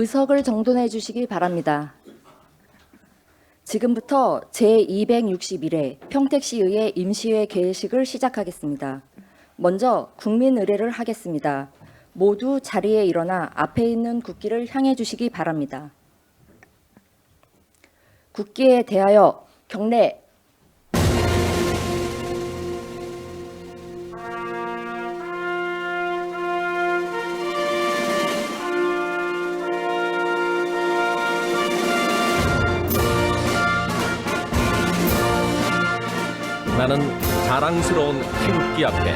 의석을 정돈해 주시기 바랍니다. 지금부터 제261회 평택시의회 임시회 개회식을 시작하겠습니다. 먼저 국민 의례를 하겠습니다. 모두 자리에 일어나 앞에 있는 국기를 향해 주시기 바랍니다. 국기에 대하여 경례. 나는 자랑스러운 태극기 앞에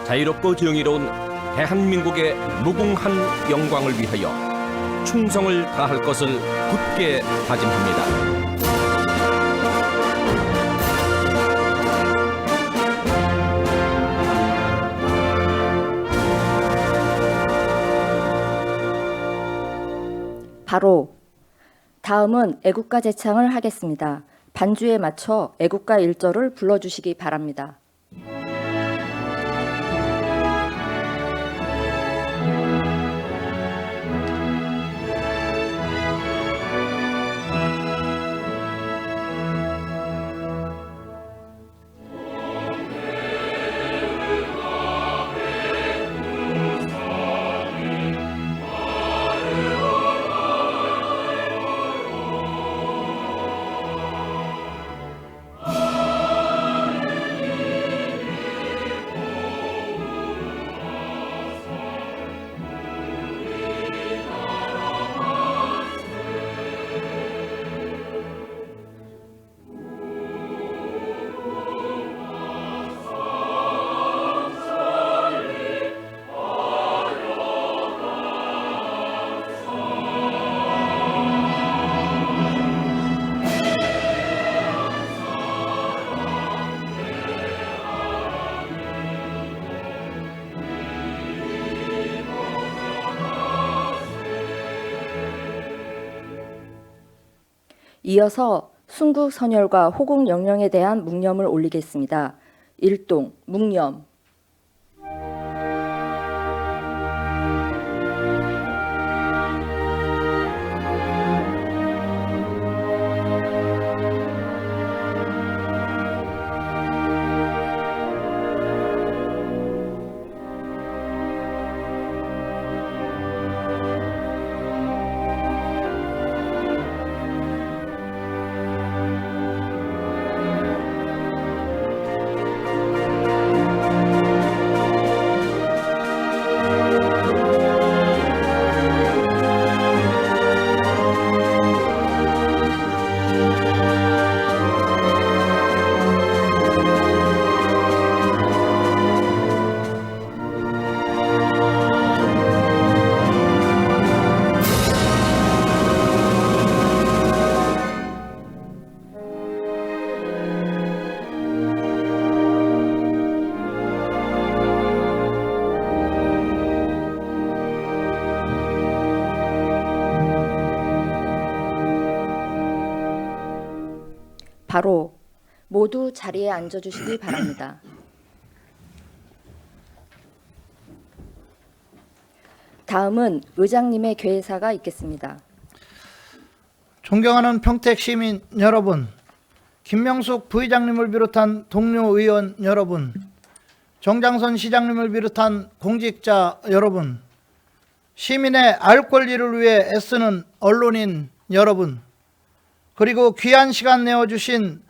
자유롭고 정의로운 대한민국의 무궁한 영광을 위하여 충성을 다할 것을 굳게 다짐합니다. 바로 다음은 애국가 제창을 하겠습니다. 반주에 맞춰 애국가 1절을 불러주시기 바랍니다. 이어서 순국 선열과 호국 영령에 대한 묵념을 올리겠습니다. 일동 묵념. 바로 모두 자리에 앉아주시기 바랍니다. 다음은 의장님의 개회사가 있겠습니다. 존경하는 평택 시민 여러분, 김명숙 부의장님을 비롯한 동료 의원 여러분, 정장선 시장님을 비롯한 공직자 여러분, 시민의 알 권리를 위해 애쓰는 언론인 여러분, 그리고 귀한 시간 내어주신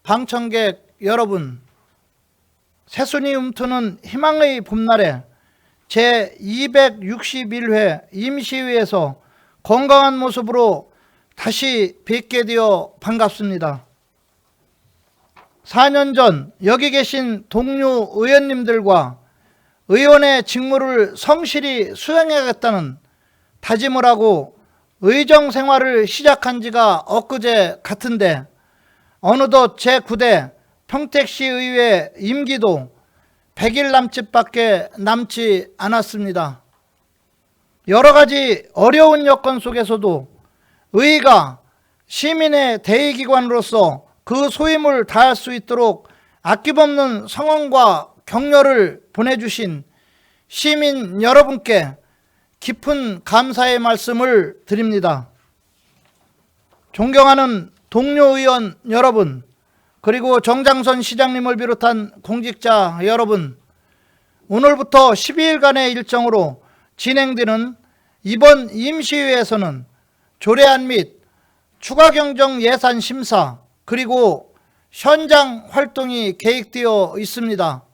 방청객 여러분, 새순이 움트는 희망의 봄날에 제261회 임시회에서 건강한 모습으로 다시 뵙게 되어 반갑습니다. 4년 전 여기 계신 동료 의원님들과 의원의 직무를 성실히 수행하겠다는 다짐을 하고 의정 생활을 시작한 지가 엊그제 같은데 어느덧 제9대 평택시의회 임기도 100일 남짓밖에 남지 않았습니다. 여러 가지 어려운 여건 속에서도 의회가 시민의 대의기관으로서 그 소임을 다할 수 있도록 아낌없는 성원과 격려를 보내주신 시민 여러분께 깊은 감사의 말씀을 드립니다. 존경하는 동료 의원 여러분, 그리고 정장선 시장님을 비롯한 공직자 여러분, 오늘부터 12일간의 일정으로 진행되는 이번 임시회에서는 조례안 및 추가 경정 예산 심사 그리고 현장 활동이 계획되어 있습니다.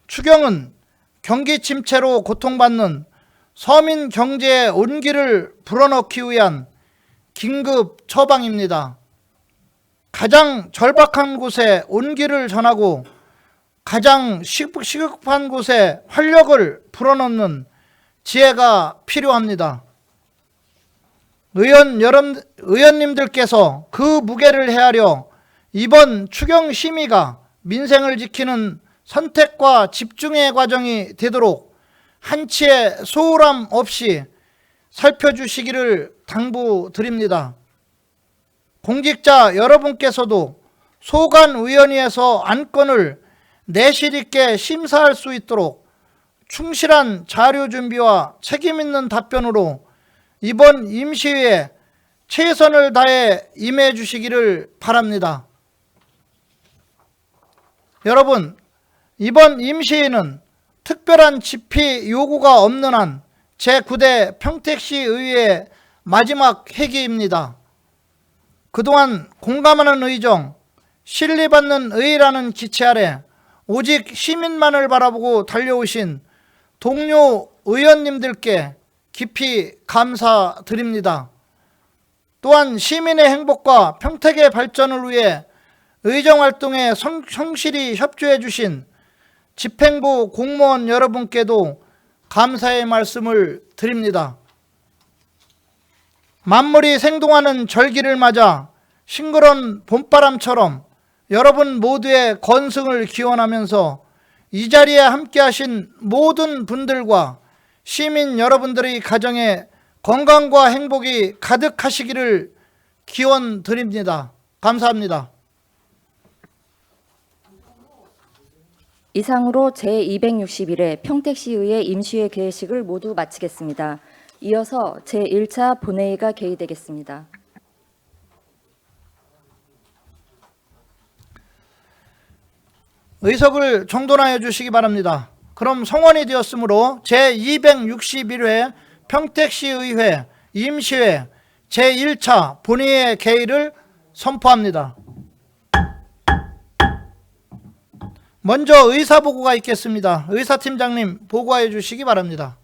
추경은 경기 침체로 고통받는 서민 경제의 온기를 불어넣기 위한 긴급 처방입니다. 가장 절박한 곳에 온기를 전하고 가장 시급한 곳에 활력을 불어넣는 지혜가 필요합니다. 의원님들께서 그 무게를 헤아려 이번 추경 심의가 민생을 지키는 선택과 집중의 과정이 되도록 한치의 소홀함 없이 살펴주시기를 당부드립니다. 공직자 여러분께서도 소관위원회에서 안건을 내실 있게 심사할 수 있도록 충실한 자료 준비와 책임 있는 답변으로 이번 임시회에 최선을 다해 임해 주시기를 바랍니다. 여러분, 이번 임시회는 특별한 집회 요구가 없는 한 제9대 평택시 의회의 마지막 회기입니다. 그동안 공감하는 의정, 신뢰받는 의라는 기체 아래 오직 시민만을 바라보고 달려오신 동료 의원님들께 깊이 감사드립니다. 또한 시민의 행복과 평택의 발전을 위해 의정활동에 성실히 협조해 주신 집행부 공무원 여러분께도 감사의 말씀을 드립니다. 만물이 생동하는 절기를 맞아 싱그러운 봄바람처럼 여러분 모두의 건승을 기원하면서 이 자리에 함께하신 모든 분들과 시민 여러분들의 가정에 건강과 행복이 가득하시기를 기원드립니다. 감사합니다. 이상으로 제261회 평택시의회 임시회 개회식을 모두 마치겠습니다. 이어서 제1차 본회의가 개의되겠습니다. 의석을 정돈하여 주시기 바랍니다. 그럼 성원이 되었으므로 제261회 평택시의회 임시회 제1차 본회의 개의를 선포합니다. 먼저 의사보고가 있겠습니다. 의사팀장님 보고해 주시기 바랍니다.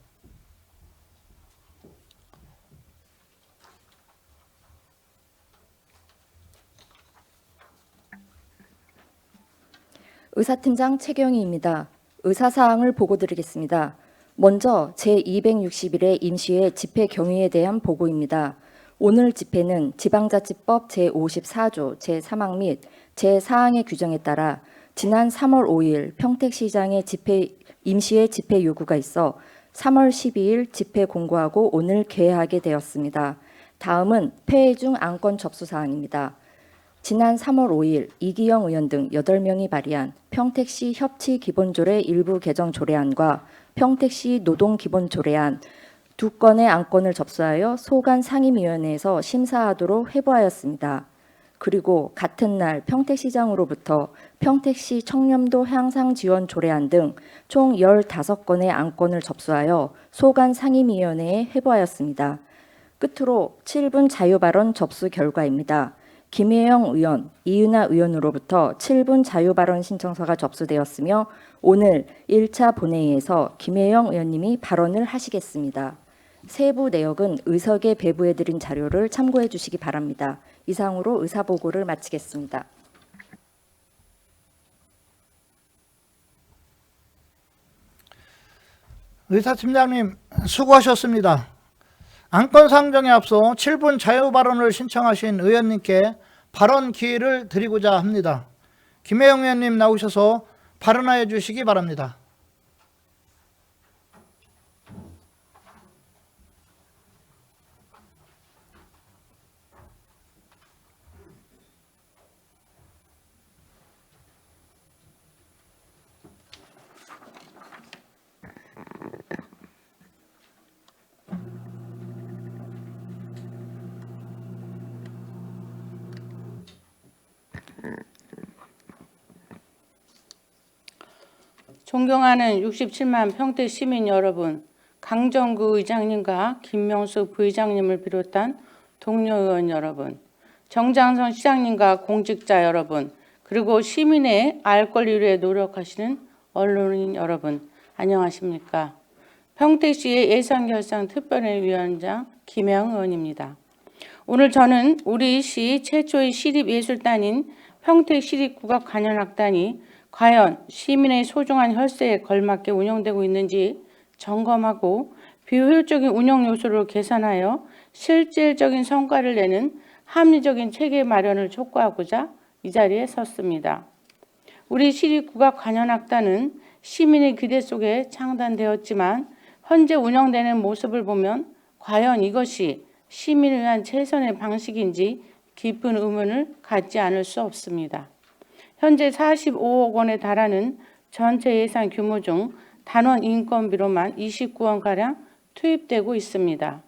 의사팀장 최경희입니다. 의사사항을 보고드리겠습니다. 먼저 제261회 임시회 집회 경위에 대한 보고입니다. 오늘 집회는 지방자치법 제54조 제3항 및 제4항의 규정에 따라 지난 3월 5일 평택시장의 임시회 집회 요구가 있어 3월 12일 집회 공고하고 오늘 개회하게 되었습니다. 다음은 폐회 중 안건 접수 사항입니다. 지난 3월 5일 이기영 의원 등 8명이 발의한 평택시 협치기본조례 일부 개정 조례안과 평택시 노동기본조례안 2건의 안건을 접수하여 소관 상임위원회에서 심사하도록 회부하였습니다. 그리고 같은 날 평택시장으로부터 평택시 청렴도 향상 지원 조례안 등 총 15건의 안건을 접수하여 소관 상임위원회에 회부하였습니다. 끝으로 7분 자유발언 접수 결과입니다. 김혜영 의원, 이윤아 의원으로부터 7분 자유발언 신청서가 접수되었으며 오늘 1차 본회의에서 김혜영 의원님이 발언을 하시겠습니다. 세부 내역은 의석에 배부해드린 자료를 참고해 주시기 바랍니다. 이상으로 의사보고를 마치겠습니다. 의사팀장님 수고하셨습니다. 안건 상정에 앞서 7분 자유발언을 신청하신 의원님께 발언 기회를 드리고자 합니다. 김혜영 의원님 나오셔서 발언하여 주시기 바랍니다. 존경하는 67만 평택 시민 여러분, 강정구 의장님과 김명숙 부의장님을 비롯한 동료 의원 여러분, 정장선 시장님과 공직자 여러분, 그리고 시민의 알 권리를 위해 노력하시는 언론인 여러분, 안녕하십니까? 평택시의 예산결산 특별위원장 김영 의원입니다. 오늘 저는 우리 시 최초의 시립예술단인 평택시립국악관현악단이 과연 시민의 소중한 혈세에 걸맞게 운영되고 있는지 점검하고 비효율적인 운영 요소를 개선하여 실질적인 성과를 내는 합리적인 체계 마련을 촉구하고자 이 자리에 섰습니다. 우리 시립국악관현악단은 시민의 기대 속에 창단되었지만 현재 운영되는 모습을 보면 과연 이것이 시민을 위한 최선의 방식인지 깊은 의문을 갖지 않을 수 없습니다. 현재 45억 원에 달하는 전체 예산 규모 중 단원 인건비로만 29원가량 투입되고 있습니다.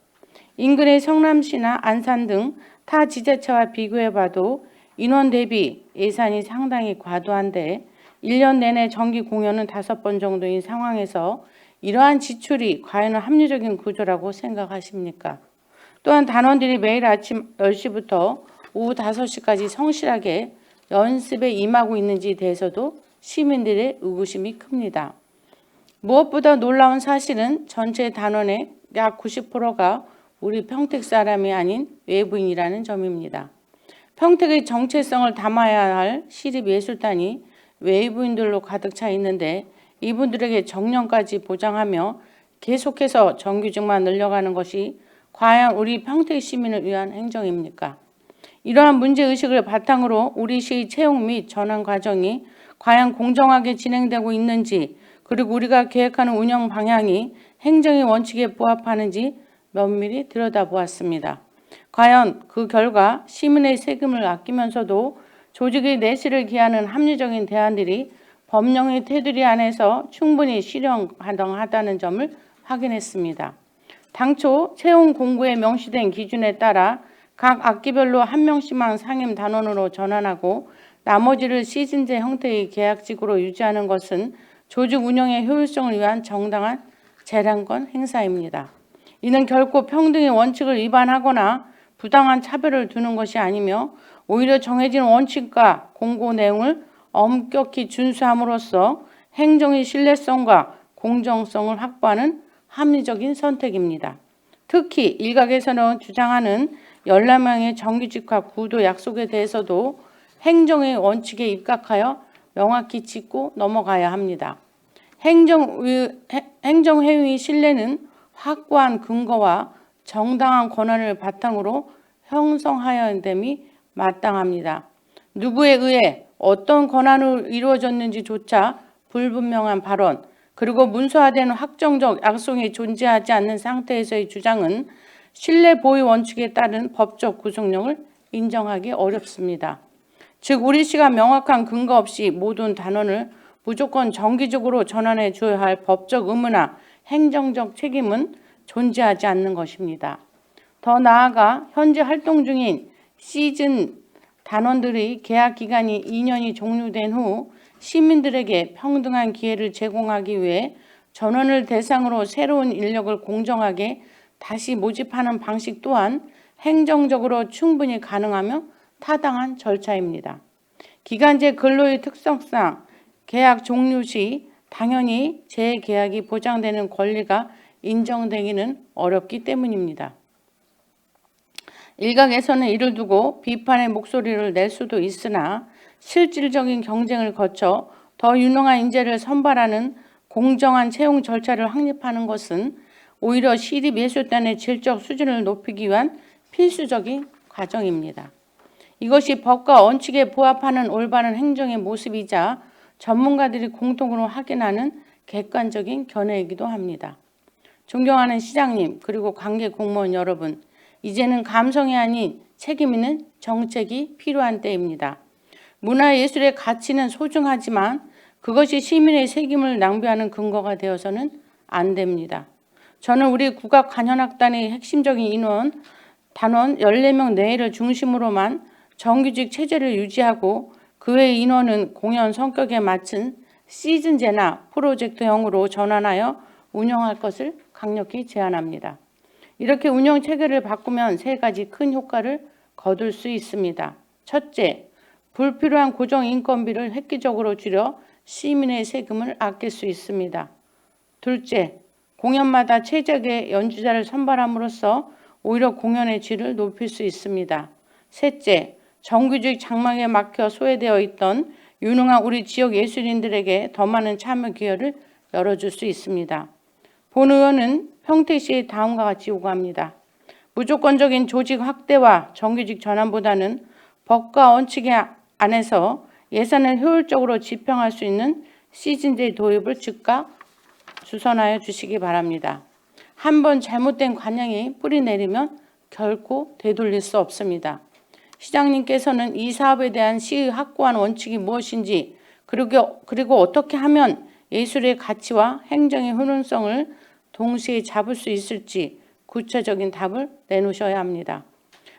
인근의 성남시나 안산 등 타 지자체와 비교해봐도 인원 대비 예산이 상당히 과도한데 1년 내내 정기 공연은 5번 정도인 상황에서 이러한 지출이 과연 합리적인 구조라고 생각하십니까? 또한 단원들이 매일 아침 10시부터 오후 5시까지 성실하게 연습에 임하고 있는지에 대해서도 시민들의 의구심이 큽니다. 무엇보다 놀라운 사실은 전체 단원의 약 90%가 우리 평택 사람이 아닌 외부인이라는 점입니다. 평택의 정체성을 담아야 할 시립예술단이 외부인들로 가득 차 있는데 이분들에게 정년까지 보장하며 계속해서 정규직만 늘려가는 것이 과연 우리 평택 시민을 위한 행정입니까? 이러한 문제의식을 바탕으로 우리 시의 채용 및 전환 과정이 과연 공정하게 진행되고 있는지, 그리고 우리가 계획하는 운영 방향이 행정의 원칙에 부합하는지 면밀히 들여다보았습니다. 과연 그 결과 시민의 세금을 아끼면서도 조직의 내실을 기하는 합리적인 대안들이 법령의 테두리 안에서 충분히 실현 가능하다는 점을 확인했습니다. 당초 채용 공고에 명시된 기준에 따라 각 학기별로 한 명씩만 상임 단원으로 전환하고 나머지를 시즌제 형태의 계약직으로 유지하는 것은 조직 운영의 효율성을 위한 정당한 재량권 행사입니다. 이는 결코 평등의 원칙을 위반하거나 부당한 차별을 두는 것이 아니며 오히려 정해진 원칙과 공고 내용을 엄격히 준수함으로써 행정의 신뢰성과 공정성을 확보하는 합리적인 선택입니다. 특히 일각에서는 주장하는 14명의 정규직화 구도 약속에 대해서도 행정의 원칙에 입각하여 명확히 짚고 넘어가야 합니다. 행정회의의 신뢰는 확고한 근거와 정당한 권한을 바탕으로 형성하여야 됨이 마땅합니다. 누구에 의해 어떤 권한으로 이루어졌는지조차 불분명한 발언, 그리고 문서화된 확정적 약속이 존재하지 않는 상태에서의 주장은 신뢰 보유 원칙에 따른 법적 구속력을 인정하기 어렵습니다. 즉 우리 시가 명확한 근거 없이 모든 단원을 무조건 정기적으로 전환해 줘야 할 법적 의무나 행정적 책임은 존재하지 않는 것입니다. 더 나아가 현재 활동 중인 시즌 단원들의 계약 기간이 2년이 종료된 후 시민들에게 평등한 기회를 제공하기 위해 전원을 대상으로 새로운 인력을 공정하게 다시 모집하는 방식 또한 행정적으로 충분히 가능하며 타당한 절차입니다. 기간제 근로의 특성상 계약 종료 시 당연히 재계약이 보장되는 권리가 인정되기는 어렵기 때문입니다. 일각에서는 이를 두고 비판의 목소리를 낼 수도 있으나 실질적인 경쟁을 거쳐 더 유능한 인재를 선발하는 공정한 채용 절차를 확립하는 것은 오히려 시립예술단의 질적 수준을 높이기 위한 필수적인 과정입니다. 이것이 법과 원칙에 부합하는 올바른 행정의 모습이자 전문가들이 공통으로 확인하는 객관적인 견해이기도 합니다. 존경하는 시장님, 그리고 관계 공무원 여러분, 이제는 감성이 아닌 책임 있는 정책이 필요한 때입니다. 문화예술의 가치는 소중하지만 그것이 시민의 책임을 낭비하는 근거가 되어서는 안 됩니다. 저는 우리 국악관현악단의 핵심적인 인원, 단원 14명 내외를 중심으로만 정규직 체제를 유지하고 그 외의 인원은 공연 성격에 맞춘 시즌제나 프로젝트형으로 전환하여 운영할 것을 강력히 제안합니다. 이렇게 운영 체계를 바꾸면 세 가지 큰 효과를 거둘 수 있습니다. 첫째, 불필요한 고정 인건비를 획기적으로 줄여 시민의 세금을 아낄 수 있습니다. 둘째, 공연마다 최적의 연주자를 선발함으로써 오히려 공연의 질을 높일 수 있습니다. 셋째, 정규직 장막에 막혀 소외되어 있던 유능한 우리 지역 예술인들에게 더 많은 참여 기회를 열어줄 수 있습니다. 본 의원은 평택시의 다음과 같이 요구합니다. 무조건적인 조직 확대와 정규직 전환보다는 법과 원칙 안에서 예산을 효율적으로 집행할 수 있는 시즌제 도입을 즉각 주선하여 주시기 바랍니다. 한번 잘못된 관행이 뿌리 내리면 결코 되돌릴 수 없습니다. 시장님께서는 이 사업에 대한 시의 확고한 원칙이 무엇인지 그리고 어떻게 하면 예술의 가치와 행정의 효능성을 동시에 잡을 수 있을지 구체적인 답을 내놓으셔야 합니다.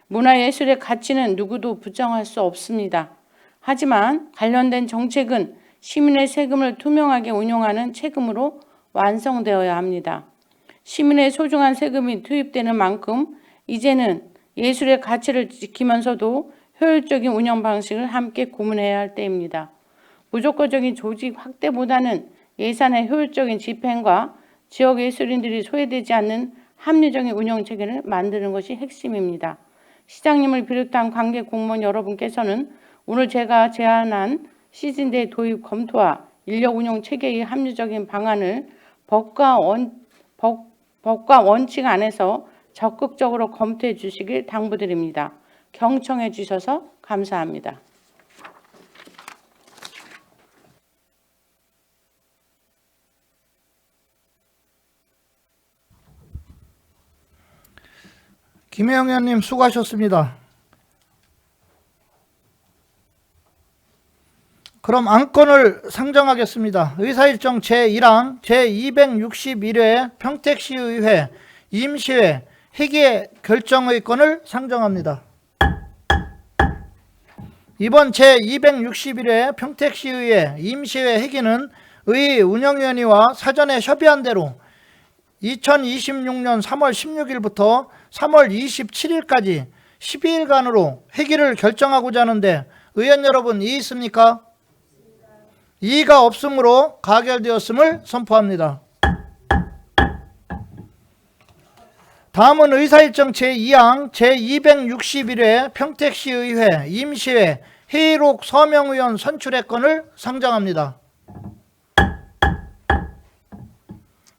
문화예술의 가치는 누구도 부정할 수 없습니다. 하지만 관련된 정책은 시민의 세금을 투명하게 운용하는 책임으로 완성되어야 합니다. 시민의 소중한 세금이 투입되는 만큼 이제는 예술의 가치를 지키면서도 효율적인 운영 방식을 함께 고민해야 할 때입니다. 무조건적인 조직 확대보다는 예산의 효율적인 집행과 지역 예술인들이 소외되지 않는 합리적인 운영 체계를 만드는 것이 핵심입니다. 시장님을 비롯한 관계 공무원 여러분께서는 오늘 제가 제안한 시즌제 도입 검토와 인력 운영 체계의 합리적인 방안을 법과 원칙 안에서 적극적으로 검토해 주시길 당부드립니다. 경청해 주셔서 감사합니다. 김혜영 의원님 수고하셨습니다. 그럼 안건을 상정하겠습니다. 의사일정 제1항 제261회 평택시의회 임시회 회계 결정의 건을 상정합니다. 이번 제261회 평택시의회 임시회 회기는 의 운영위원회와 사전에 협의한 대로 2026년 3월 16일부터 3월 27일까지 12일간으로 회기를 결정하고자 하는데 의원 여러분 이의 있습니까? 이의가 없으므로 가결되었음을 선포합니다. 다음은 의사일정 제2항 제261회 평택시의회 임시회 회의록 서명의원 선출의 건을 상정합니다.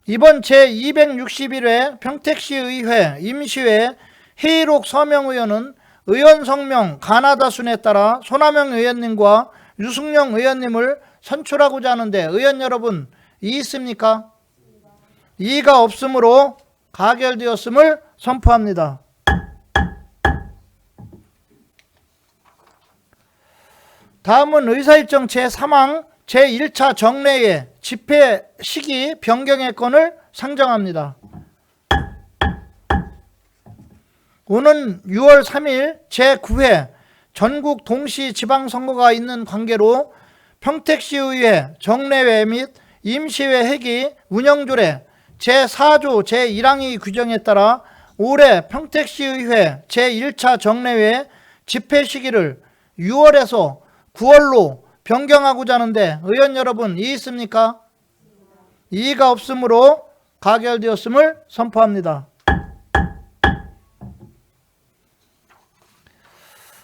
이번 제261회 평택시의회 임시회 회의록 서명의원은 의원 성명 가나다 순에 따라 손하명 의원님과 유승용 의원님을 선출하고자 하는데 의원 여러분 이의 있습니까? 이의가 없으므로 가결되었음을 선포합니다. 다음은 의사일정 제3항 제1차 정례회 집회 시기 변경의 건을 상정합니다. 오는 6월 3일 제9회 전국 동시 지방선거가 있는 관계로 평택시의회 정례회 및 임시회 회기 운영조례 제4조 제1항의 규정에 따라 올해 평택시의회 제1차 정례회 집회 시기를 6월에서 9월로 변경하고자 하는데 의원 여러분 이의 있습니까? 이의가 없으므로 가결되었음을 선포합니다.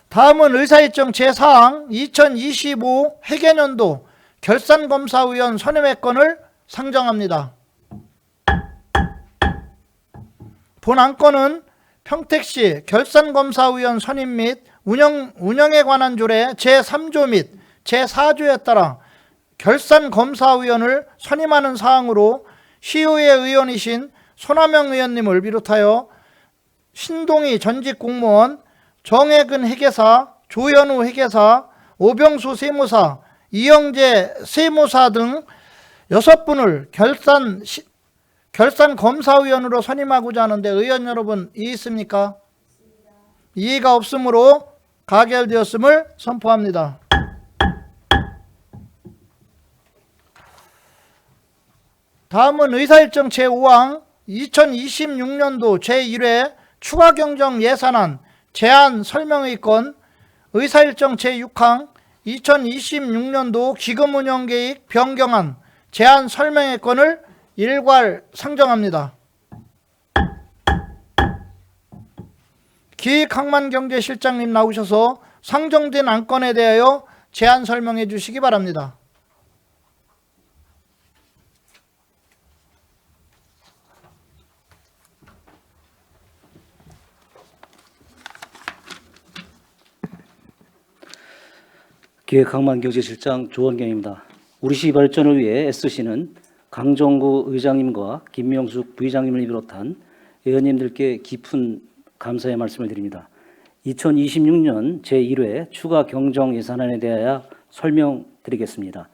다음은 의사일정 제4항 2025 회계년도 결산검사위원 선임의 건을 상정합니다. 본 안건은 평택시 결산검사위원 선임 및 운영에 관한 조례 제3조 및 제4조에 따라 결산검사위원을 선임하는 사항으로 시의회 의원이신 손하명 의원님을 비롯하여 신동희 전직 공무원, 정혜근 회계사, 조현우 회계사, 오병수 세무사, 이영재 세무사 등 6분을 결산검사위원으로 선임하고자 하는데 의원 여러분 이의 있습니까? 이의가 없으므로 가결되었음을 선포합니다. 다음은 의사일정 제5항 2026년도 제1회 추가 경정 예산안 제안 설명의 건, 의사일정 제6항 2026년도 기금운영계획 변경안 제안 설명의 건을 일괄 상정합니다. 기획항만경제실장님 나오셔서 상정된 안건에 대하여 제안 설명해 주시기 바랍니다. 기획항만경제실장 조원경입니다. 우리시 발전을 위해 애쓰시는 강정구 의장님과 김명숙 부의장님을 비롯한 의원님들께 깊은 감사의 말씀을 드립니다. 2026년 제1회 추가 경정 예산안에 대하여 설명드리겠습니다.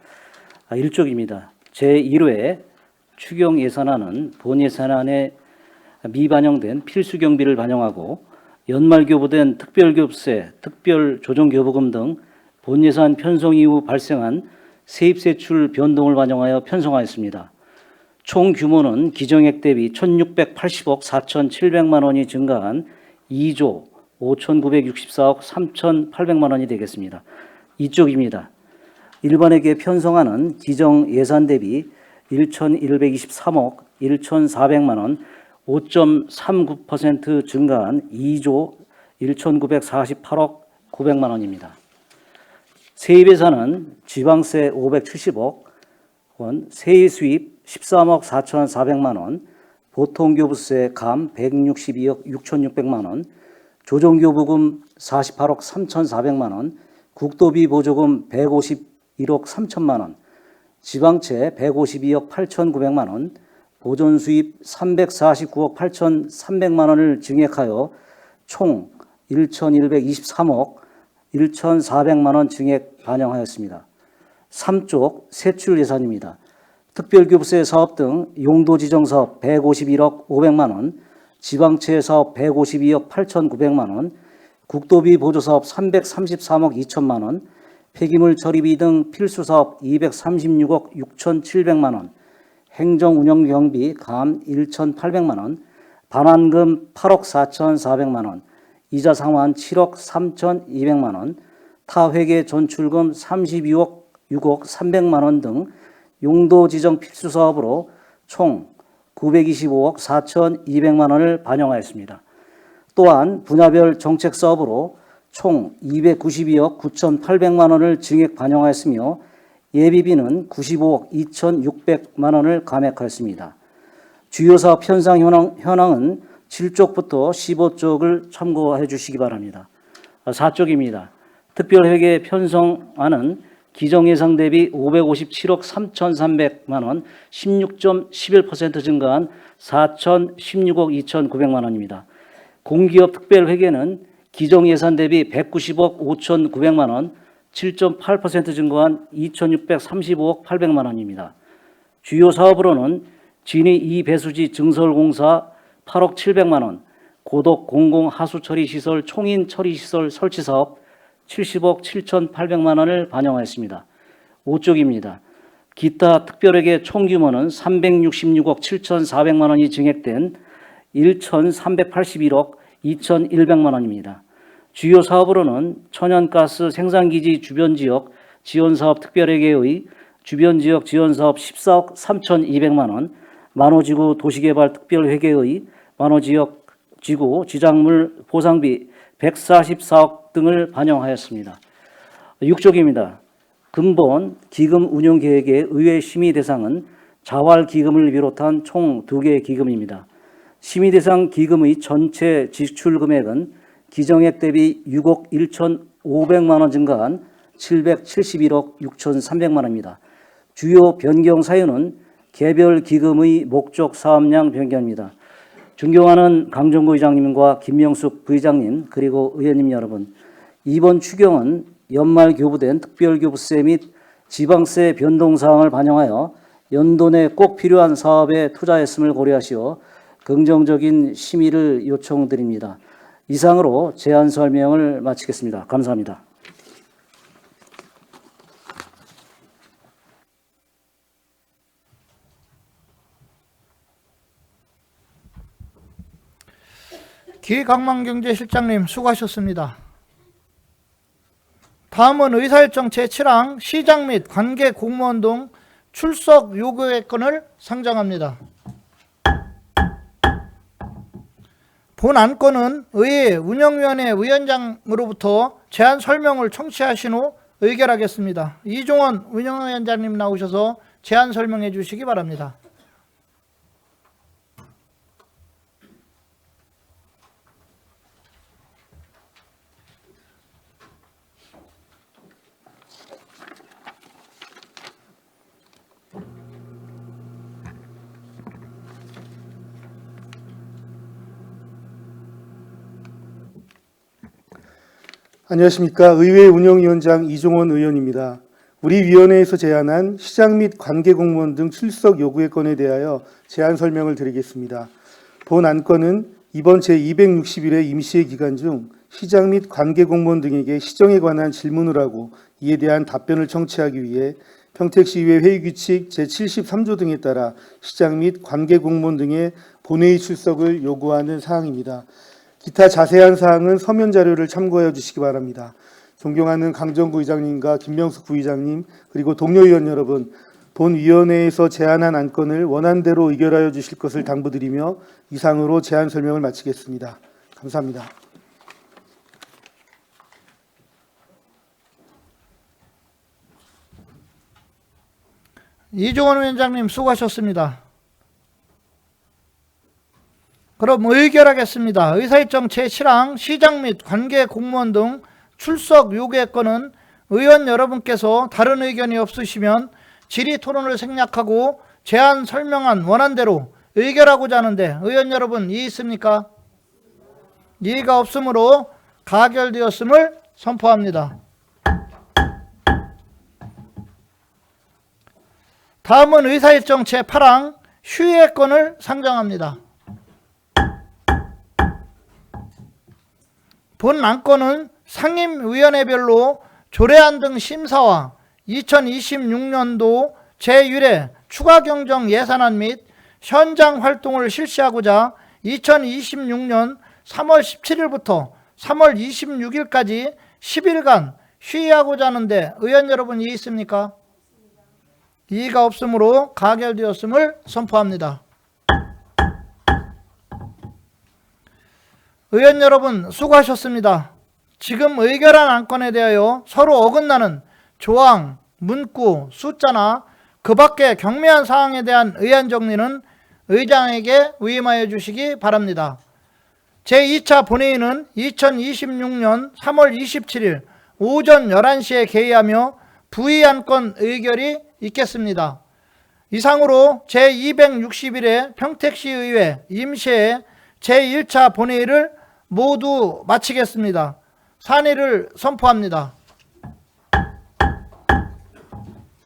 1쪽입니다. 제1회 추경 예산안은 본 예산안에 미반영된 필수 경비를 반영하고 연말 교부된 특별교부세, 특별조정교부금 등 본 예산 편성 이후 발생한 세입세출 변동을 반영하여 편성하였습니다. 총 규모는 기정액 대비 1,680억 4,700만 원이 증가한 2조 5,964억 3,800만 원이 되겠습니다. 이쪽입니다. 일반에게 편성하는 기정 예산 대비 1,123억 1,400만 원 5.39% 증가한 2조 1,948억 900만 원입니다. 세입 예산은 지방세 570억 원, 세입 수입 13억 4,400만 원, 보통교부세 감 162억 6,600만 원, 조정교부금 48억 3,400만 원, 국도비 보조금 151억 3천만 원, 지방채 152억 8,900만 원, 보존수입 349억 8,300만 원을 증액하여 총 1,123억 1,400만 원 증액 반영하였습니다. 3쪽 세출 예산입니다. 특별교부세 사업 등 용도지정사업 151억 500만 원, 지방채 사업 152억 8,900만 원, 국도비 보조사업 333억 2천만 원, 폐기물 처리비 등 필수사업 236억 6,700만 원, 행정운영경비 감 1,800만 원, 반환금 8억 4,400만 원, 이자 상환 7억 3,200만 원, 타회계 전출금 32억 6억 300만 원 등 용도 지정 필수 사업으로 총 925억 4,200만 원을 반영하였습니다. 또한 분야별 정책 사업으로 총 292억 9,800만 원을 증액 반영하였으며 예비비는 95억 2,600만 원을 감액하였습니다. 주요 사업 현상 현황은 7쪽부터 15쪽을 참고해 주시기 바랍니다. 4쪽입니다. 특별회계 편성안은 기정예상 대비 557억 3,300만 원, 16.11% 증가한 4,016억 2,900만 원입니다. 공기업 특별회계는 기정예산 대비 190억 5,900만 원, 7.8% 증가한 2,635억 800만 원입니다. 주요 사업으로는 진위 2배수지 증설공사 8억 700만 원, 고독 공공하수처리시설 총인 처리시설 설치사업 70억 7,800만 원을 반영하였습니다. 5쪽입니다. 기타 특별회계 총규모는 366억 7,400만 원이 증액된 1,381억 2,100만 원입니다. 주요 사업으로는 천연가스 생산기지 주변지역 지원사업 특별회계의 주변지역 지원사업 14억 3,200만 원, 만호지구 도시개발 특별회계의 만호지역 지구 지작물 보상비 144억 등을 반영하였습니다. 6쪽입니다. 근본 기금 운용 계획의 의회 심의 대상은 자활 기금을 비롯한 총 2개의 기금입니다. 심의 대상 기금의 전체 지출 금액은 기정액 대비 6억 1,500만 원 증가한 771억 6,300만 원입니다. 주요 변경 사유는 개별 기금의 목적 사업량 변경입니다. 존경하는 강정구 의장님과 김명숙 부의장님 그리고 의원님 여러분, 이번 추경은 연말 교부된 특별교부세 및 지방세 변동사항을 반영하여 연도 내 꼭 필요한 사업에 투자했음을 고려하시어 긍정적인 심의를 요청드립니다. 이상으로 제안 설명을 마치겠습니다. 감사합니다. 기강만경제실장님 수고하셨습니다. 다음은 의사일정 제7항 시장 및 관계 공무원 등 출석 요구의 건을 상정합니다. 본 안건은 의회 운영위원회 위원장으로부터 제안 설명을 청취하신 후 의결하겠습니다. 이종원 운영위원장님 나오셔서 제안 설명해 주시기 바랍니다. 안녕하십니까. 의회 운영위원장 이종원 의원입니다. 우리 위원회에서 제안한 시장 및 관계공무원 등 출석 요구의 건에 대하여 제안 설명을 드리겠습니다. 본 안건은 이번 제261회 임시회 기간 중 시장 및 관계공무원 등에게 시정에 관한 질문을 하고 이에 대한 답변을 청취하기 위해 평택시의회 회의규칙 제73조 등에 따라 시장 및 관계공무원 등의 본회의 출석을 요구하는 사항입니다. 기타 자세한 사항은 서면 자료를 참고해 주시기 바랍니다. 존경하는 강정구 의장님과 김명숙 부의장님 그리고 동료 의원 여러분, 본 위원회에서 제안한 안건을 원안대로 의결하여 주실 것을 당부드리며 이상으로 제안 설명을 마치겠습니다. 감사합니다. 이종원 위원장님 수고하셨습니다. 그럼 의결하겠습니다. 의사일정 제7항 시장 및 관계 공무원 등 출석 요구의 건은 의원 여러분께서 다른 의견이 없으시면 질의 토론을 생략하고 제안 설명한 원안대로 의결하고자 하는데 의원 여러분 이의 있습니까? 이의가 없으므로 가결되었음을 선포합니다. 다음은 의사일정 제8항 휴의 건을 상정합니다. 본 안건은 상임위원회별로 조례안 등 심사와 2026년도 제1회 추가경정 예산안 및 현장 활동을 실시하고자 2026년 3월 17일부터 3월 26일까지 10일간 휴의하고자 하는데 의원 여러분 이의 있습니까? 이의가 없으므로 가결되었음을 선포합니다. 의원 여러분 수고하셨습니다. 지금 의결한 안건에 대하여 서로 어긋나는 조항, 문구, 숫자나 그 밖의 경미한 사항에 대한 의안 정리는 의장에게 위임하여 주시기 바랍니다. 제2차 본회의는 2026년 3월 27일 오전 11시에 개의하며 부의 안건 의결이 있겠습니다. 이상으로 제261회 평택시의회 임시회 제1차 본회의를 모두 마치겠습니다. 산의를 선포합니다.